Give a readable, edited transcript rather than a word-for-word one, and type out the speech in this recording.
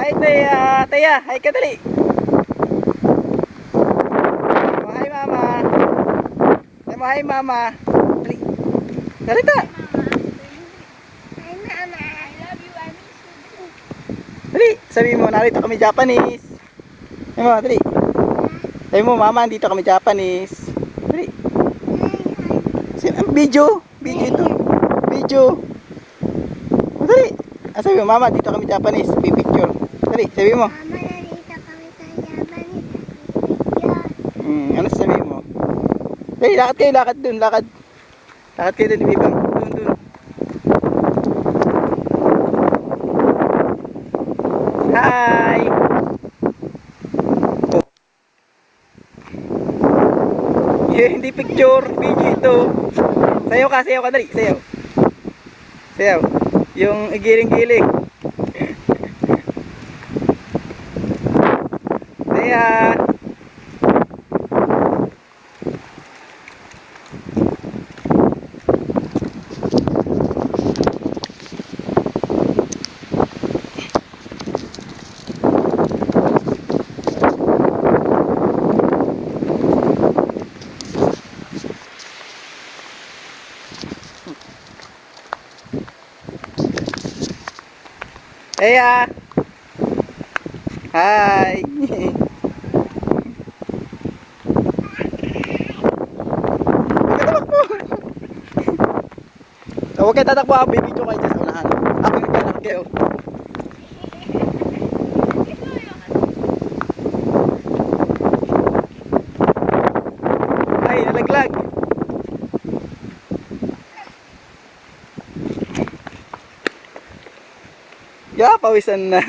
Hi, Taya. Taya, hi ka dali. Oh, hi, mama. Say mo, hi, mama. Dali. Dali ta. Hi, Mama. I love you. I miss you. Dali. Sabi mo, narito kami Japanese. Sabi mo, dali. Sabi mo, mama, andito kami Japanese. Dali. Video. Video ito. Video. Oh, dali. Sabi mo, mama, dito kami Japanese. Pipicture. Dali, sabi mo. Mama, nandito kami sa Japanese. Picture. Ano sabi mo? Dali, lakad kayo, lakad dun, lakad. Lakad kayo dun, Bibang. Dun, dun. Hi! Yeah, hindi picture, video ito. Sayaw ka, dali, sayaw. Sayaw. Yung igiling-giling. Saya. Saya. Hi. Huwag kayo tatakbo, bibidyo kayo dyan sa unahan. Ako naglalakad kayo. Ay, nalaglag. Yeah, pawisan na.